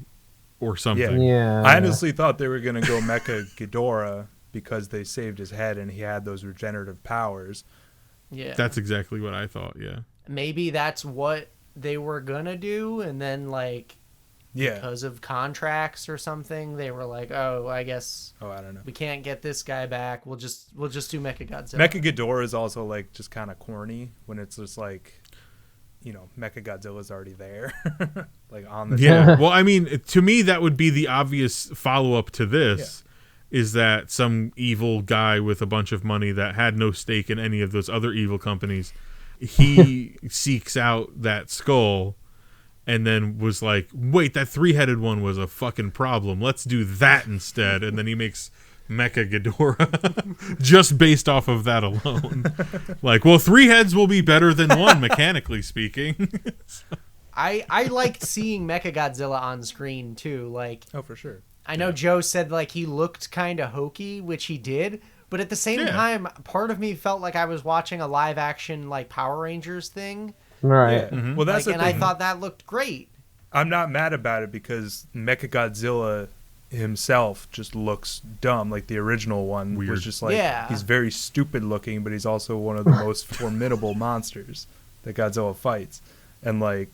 or something. Yeah. I honestly thought they were going to go Mecha Ghidorah because they saved his head and he had those regenerative powers. Yeah. That's exactly what I thought, yeah. Maybe that's what they were gonna do, and then like because of contracts or something, they were like, "Oh, I guess I don't know. we can't get this guy back. We'll just do Mechagodzilla." Mecha Ghidorah is also like just kind of corny when it's just like, you know, Mechagodzilla's already there, like on the Yeah. Well, I mean, to me, that would be the obvious follow up to this. Is that some evil guy with a bunch of money that had no stake in any of those other evil companies? He seeks out that skull. And then was like, wait, that 3-headed one was a fucking problem. Let's do that instead. And then he makes Mecha Ghidorah just based off of that alone. Like, well, 3 heads will be better than 1, mechanically speaking. I liked seeing Mechagodzilla on screen too. Like, Oh, for sure. I know Joe said like he looked kind of hokey, which he did, but at the same time, part of me felt like I was watching a live action like Power Rangers thing. Right. Yeah. Mm-hmm. Well, that's Like, the and thing. I thought that looked great. I'm not mad about it because Mechagodzilla himself just looks dumb. Like the original one Weird. was just like, Yeah. he's very stupid looking, but he's also one of the most formidable monsters that Godzilla fights. And like,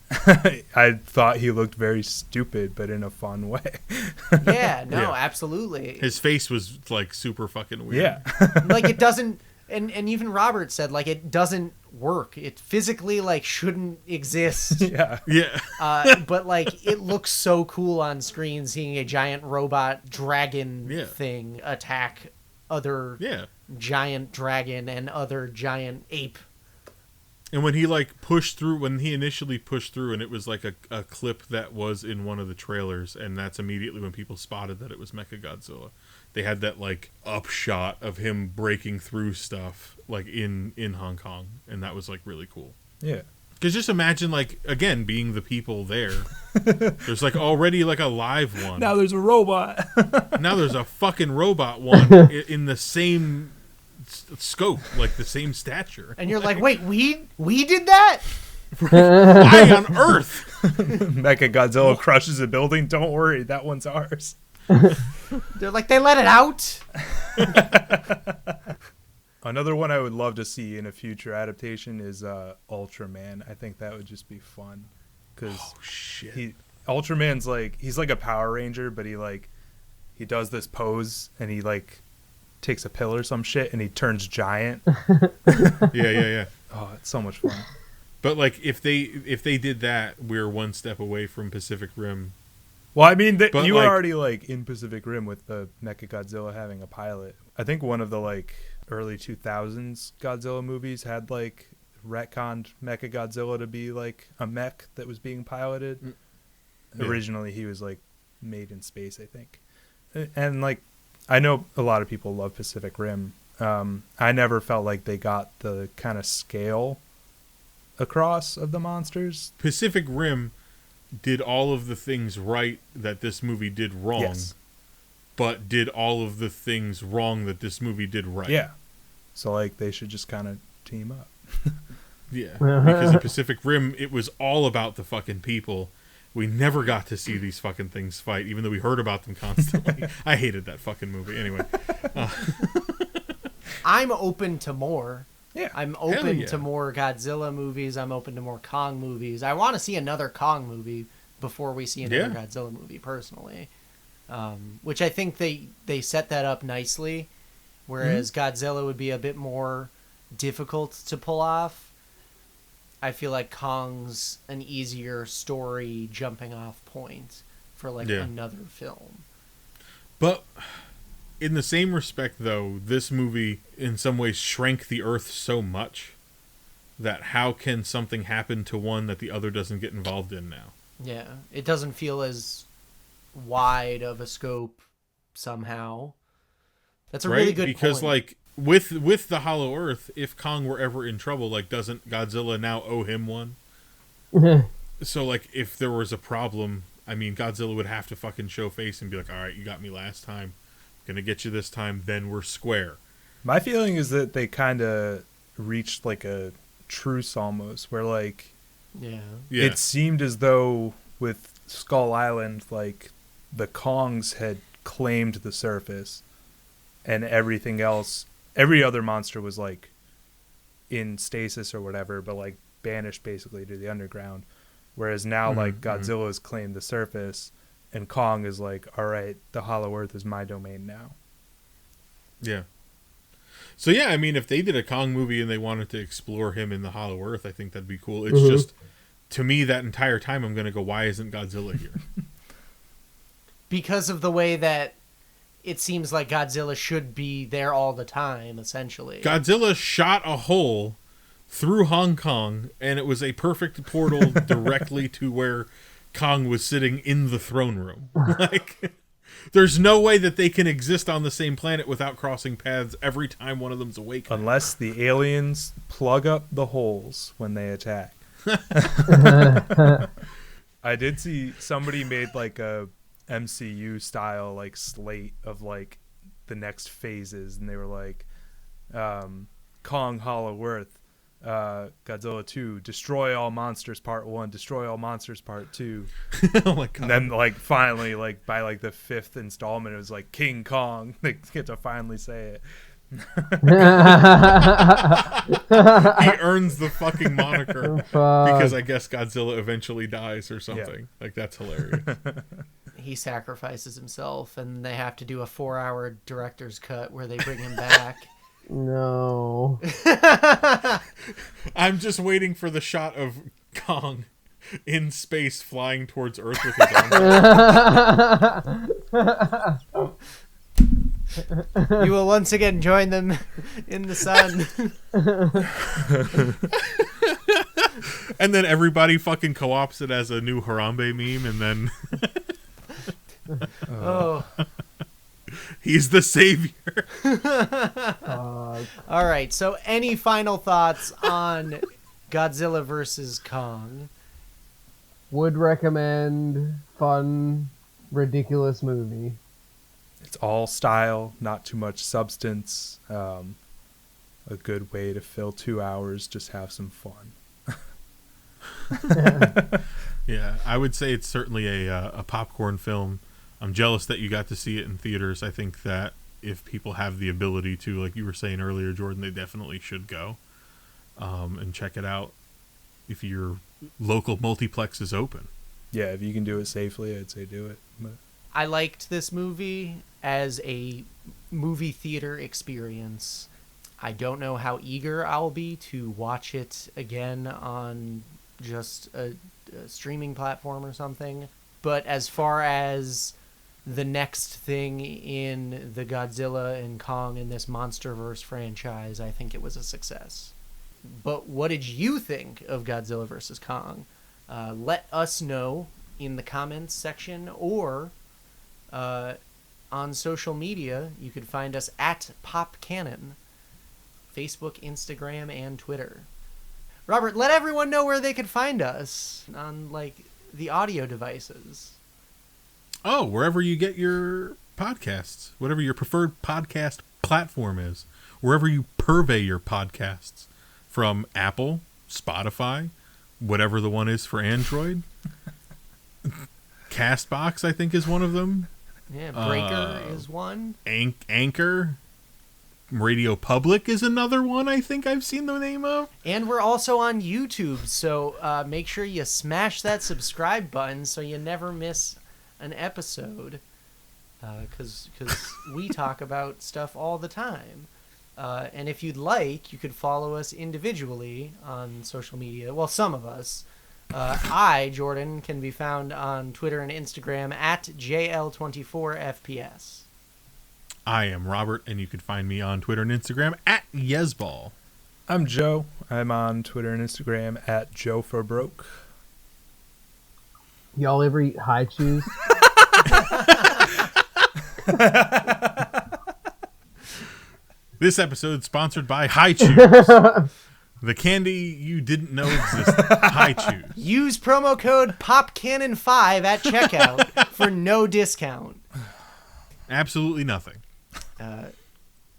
I thought he looked very stupid, but in a fun way. Yeah, no, Yeah. absolutely. His face was like super fucking weird. Yeah. Like it doesn't, and even Robert said like it doesn't work. It physically like shouldn't exist. Yeah. Yeah. But like it looks so cool on screen seeing a giant robot dragon thing attack other giant dragon and other giant ape. And when he like pushed through, when he initially pushed through, and it was like a clip that was in one of the trailers, and that's immediately when people spotted that it was Mechagodzilla. They had that like upshot of him breaking through stuff like in Hong Kong, and that was like really cool. Yeah. Because just imagine like again being the people there. There's like already like a live one. Now there's a robot. Now there's a fucking robot one in the same scope, like the same stature. And you're like, wait, we did that? Why on earth? Mechagodzilla crushes a building. Don't worry, that one's ours. They're like, they let it out? Another one I would love to see in a future adaptation is Ultraman. I think that would just be fun. Cause Ultraman's like, he's like a Power Ranger, but he does this pose and he like takes a pill or some shit and he turns giant. Yeah. Oh, it's so much fun. But like if they did that, we're one step away from Pacific Rim. Well, I mean, But, you like- were already like in Pacific Rim with the Mechagodzilla having a pilot. I think one of the like early 2000s Godzilla movies had like retconned Mechagodzilla to be like a mech that was being piloted. Yeah. Originally, he was like made in space, I think. And like, I know a lot of people love Pacific Rim. I never felt like they got the kind of scale across of the monsters. Pacific Rim did all of the things right that this movie did wrong, Yes. but did all of the things wrong that this movie did right. Yeah. So like, they should just kind of team up. Yeah. Because in Pacific Rim, it was all about the fucking people, We never got to see these fucking things fight, even though we heard about them constantly. I hated that fucking movie. Anyway. I'm open to more. Yeah. I'm open yeah. to more Godzilla movies. I'm open to more Kong movies. I want to see another Kong movie before we see another Godzilla movie, personally. Which I think they set that up nicely, whereas Godzilla would be a bit more difficult to pull off. I feel like Kong's an easier story jumping off point for another film. But in the same respect, though, this movie in some ways shrank the Earth so much that how can something happen to one that the other doesn't get involved in now? Yeah, it doesn't feel as wide of a scope somehow. That's a really good point. Because with the Hollow Earth, if Kong were ever in trouble, doesn't Godzilla now owe him one? So if there was a problem, I mean, Godzilla would have to fucking show face and be like, all right, you got me last time, gonna get you this time, then we're square. My feeling is that they kind of reached a truce almost, where it seemed as though with Skull Island, the Kongs had claimed the surface, and everything else, every other monster was in stasis or whatever, but banished basically to the underground. Whereas now Godzilla has claimed the surface, and Kong is all right, the Hollow Earth is my domain now. Yeah. So yeah, I mean, if they did a Kong movie and they wanted to explore him in the Hollow Earth, I think that'd be cool. It's just, to me, that entire time I'm gonna go, why isn't Godzilla here? Because of the way that it seems like Godzilla should be there all the time, essentially. Godzilla shot a hole through Hong Kong, and it was a perfect portal directly to where Kong was sitting in the throne room. There's no way that they can exist on the same planet without crossing paths every time one of them's awake. Unless the aliens plug up the holes when they attack. I did see somebody made a MCU style slate of the next phases, and they were Kong Hollow Earth, Godzilla 2, Destroy All Monsters Part 1, Destroy All Monsters Part 2. Oh my god. And then finally by the fifth installment, it was King Kong. They get to finally say it. He earns the fucking moniker because I guess Godzilla eventually dies or something. Yeah. That's hilarious. He sacrifices himself, and they have to do a 4-hour director's cut where they bring him back. No. I'm just waiting for the shot of Kong in space flying towards Earth with his arms. You will once again join them in the sun. And then everybody fucking co-ops it as a new Harambe meme, and then Oh. He's the savior. All right, so any final thoughts on Godzilla vs. Kong? Would recommend. Fun, ridiculous movie. It's all style, not too much substance. A good way to fill 2 hours, just have some fun. Yeah, I would say it's certainly a popcorn film. I'm jealous that you got to see it in theaters. I think that if people have the ability to, like you were saying earlier, Jordan, they definitely should go and check it out if your local multiplex is open. Yeah, if you can do it safely, I'd say do it. But I liked this movie as a movie theater experience. I don't know how eager I'll be to watch it again on just a streaming platform or something. But as far as the next thing in the Godzilla and Kong in this Monsterverse franchise, I think it was a success. But what did you think of Godzilla vs. Kong? Let us know in the comments section or on social media. You could find us at Pop Kannon, Facebook, Instagram, and Twitter. Robert, let everyone know where they could find us on the audio devices. Oh, wherever you get your podcasts, whatever your preferred podcast platform is, wherever you purvey your podcasts, from Apple, Spotify, whatever the one is for Android. Castbox, I think, is one of them. Yeah, Breaker is one. Anchor. Radio Public is another one I think I've seen the name of. And we're also on YouTube, so make sure you smash that subscribe button so you never miss an episode. Because we talk about stuff all the time. And if you'd like, you could follow us individually on social media. Well, some of us. I, Jordan, can be found on Twitter and Instagram at JL24FPS. I am Robert, and you can find me on Twitter and Instagram at Yesball. I'm Joe. I'm on Twitter and Instagram at Joe for Broke. Y'all ever eat high chews? This episode is sponsored by High Chews. The candy you didn't know existed. High Chews. Use promo code POPKANNON5 at checkout for no discount. Absolutely nothing.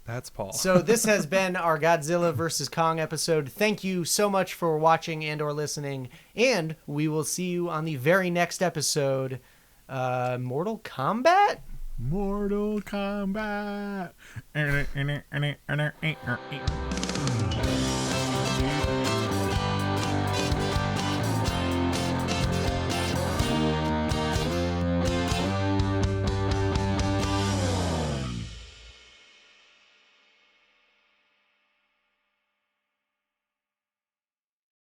That's Paul. So this has been our Godzilla vs. Kong episode. Thank you so much for watching and or listening. And we will see you on the very next episode. Mortal Kombat? Mortal Kombat.